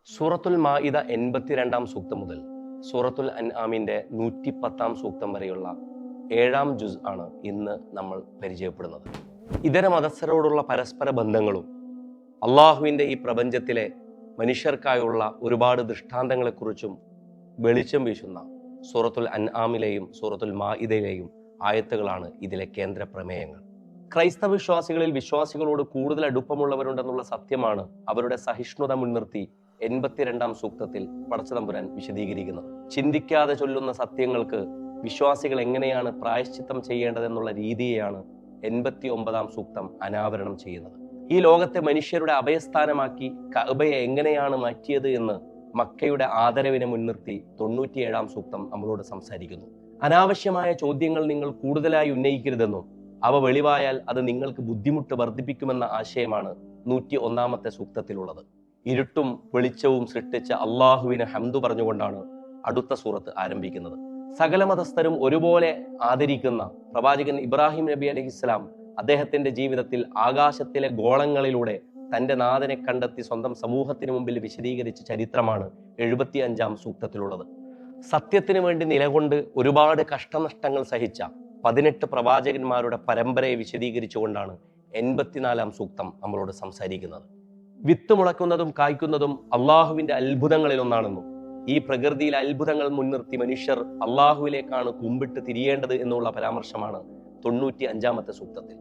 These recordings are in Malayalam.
സൂറത്തുൽ മാഇദ 82 സൂക്തം മുതൽ സൂറത്തുൽ അൻആമിന്റെ 110 സൂക്തം വരെയുള്ള 7 ജുസ് ആണ് ഇന്ന് നമ്മൾ പരിചയപ്പെടുന്നത്. ഇതര മതസ്ഥരോടുള്ള പരസ്പര ബന്ധങ്ങളും അള്ളാഹുവിൻ്റെ ഈ പ്രപഞ്ചത്തിലെ മനുഷ്യർക്കായുള്ള ഒരുപാട് ദൃഷ്ടാന്തങ്ങളെക്കുറിച്ചും വെളിച്ചം വീശുന്ന സൂറത്തുൽ അൻആമിലെയും സൂറത്തുൽ മാഇദയിലെയും ആയത്തുകളാണ് ഇതിലെ കേന്ദ്ര പ്രമേയങ്ങൾ. ക്രൈസ്തവ വിശ്വാസികളിൽ വിശ്വാസികളോട് കൂടുതൽ അടുപ്പമുള്ളവരുണ്ടെന്നുള്ള സത്യമാണ് അവരുടെ സഹിഷ്ണുത മുൻനിർത്തി 82 സൂക്തത്തിൽ പടച്ചതമ്പുരാൻ വിശദീകരിക്കുന്നത്. ചിന്തിക്കാതെ ചൊല്ലുന്ന സത്യങ്ങൾക്ക് വിശ്വാസികൾ എങ്ങനെയാണ് പ്രായശ്ചിത്തം ചെയ്യേണ്ടതെന്നുള്ള രീതിയെയാണ് 89 സൂക്തം അനാവരണം ചെയ്യുന്നത്. ഈ ലോകത്തെ മനുഷ്യരുടെ അഭയസ്ഥാനമാക്കി കഅബയെ എങ്ങനെയാണ് മാറ്റിയത് എന്ന് മക്കയുടെ ആദരവിനെ മുൻനിർത്തി 97 സൂക്തം നമ്മളോട് സംസാരിക്കുന്നു. അനാവശ്യമായ ചോദ്യങ്ങൾ നിങ്ങൾ കൂടുതലായി ഉന്നയിക്കരുതെന്നും അവ വെളിവായാൽ അത് നിങ്ങൾക്ക് ബുദ്ധിമുട്ട് വർദ്ധിപ്പിക്കുമെന്ന ആശയമാണ് 101 സൂക്തത്തിലുള്ളത്. ഇരുട്ടും വെളിച്ചവും സൃഷ്ടിച്ച അള്ളാഹുവിനെ ഹംദു പറഞ്ഞുകൊണ്ടാണ് അടുത്ത സൂറത്ത് ആരംഭിക്കുന്നത്. സകല മതസ്ഥരും ഒരുപോലെ ആദരിക്കുന്ന പ്രവാചകൻ ഇബ്രാഹിം നബി അലൈഹിസ്സലാം അദ്ദേഹത്തിന്റെ ജീവിതത്തിൽ ആകാശത്തിലെ ഗോളങ്ങളിലൂടെ തന്റെ നാഥനെ കണ്ടെത്തി സ്വന്തം സമൂഹത്തിന് മുമ്പിൽ വിശദീകരിച്ച ചരിത്രമാണ് 75 സൂക്തത്തിലുള്ളത്. സത്യത്തിന് വേണ്ടി നിലകൊണ്ട് ഒരുപാട് കഷ്ടനഷ്ടങ്ങൾ സഹിച്ച 18 പ്രവാചകന്മാരുടെ പരമ്പരയെ വിശദീകരിച്ചുകൊണ്ടാണ് 84 സൂക്തം നമ്മളോട് സംസാരിക്കുന്നത്. വിത്ത് മുളക്കുന്നതും കായ്ക്കുന്നതും അള്ളാഹുവിന്റെ അത്ഭുതങ്ങളിൽ ഒന്നാണെന്നും ഈ പ്രകൃതിയിലെ അത്ഭുതങ്ങൾ മുൻനിർത്തി മനുഷ്യർ അള്ളാഹുവിലേക്കാണ് കുമ്പിട്ട് തിരിയേണ്ടത് എന്നുള്ള പരാമർശമാണ് 95 സൂക്തത്തിൽ.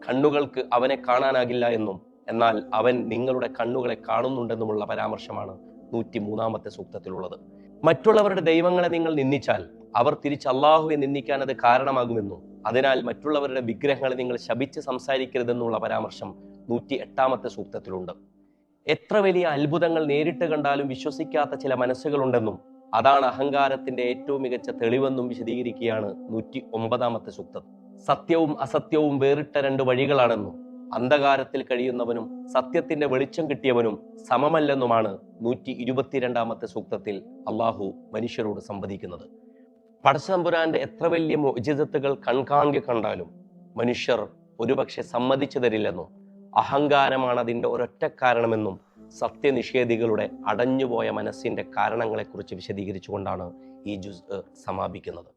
കണ്ണുകൾക്ക് അവനെ കാണാനാകില്ല എന്നും എന്നാൽ അവൻ നിങ്ങളുടെ കണ്ണുകളെ കാണുന്നുണ്ടെന്നുമുള്ള പരാമർശമാണ് 103 സൂക്തത്തിലുള്ളത്. മറ്റുള്ളവരുടെ ദൈവങ്ങളെ നിങ്ങൾ നിന്ദിച്ചാൽ അവർ തിരിച്ച് അള്ളാഹുവെ നിന്ദിക്കാൻ അത് കാരണമാകുമെന്നും അതിനാൽ മറ്റുള്ളവരുടെ വിഗ്രഹങ്ങളെ നിങ്ങൾ ശപിച്ച് സംസാരിക്കരുതെന്നുള്ള പരാമർശം 108 സൂക്തത്തിലുണ്ട്. എത്ര വലിയ അത്ഭുതങ്ങൾ നേരിട്ട് കണ്ടാലും വിശ്വസിക്കാത്ത ചില മനസ്സുകളുണ്ടെന്നും അതാണ് അഹങ്കാരത്തിന്റെ ഏറ്റവും മികച്ച തെളിവെന്നും വിശദീകരിക്കുകയാണ് 109 സൂക്തം. സത്യവും അസത്യവും വേറിട്ട 2 വഴികളാണെന്നും അന്ധകാരത്തിൽ കഴിയുന്നവനും സത്യത്തിന്റെ വെളിച്ചം കിട്ടിയവനും സമമല്ലെന്നുമാണ് 122 സൂക്തത്തിൽ അള്ളാഹു മനുഷ്യരോട് സംവദിക്കുന്നത്. പടച്ചതമ്പുരാന്റെ എത്ര വലിയ മുഅ്ജിസത്തുകൾ കൺകാണ്കെ കണ്ടാലും മനുഷ്യർ ഒരുപക്ഷെ സമ്മതിച്ചു തരില്ലെന്നും അഹങ്കാരമാണ് അതിൻ്റെ ഒരൊറ്റ കാരണമെന്നും സത്യനിഷേധികളുടെ അടഞ്ഞുപോയ മനസ്സിന്റെ കാരണങ്ങളെക്കുറിച്ച് വിശദീകരിച്ചുകൊണ്ടാണ് ഈ ജുസ് സമാപിക്കുന്നത്.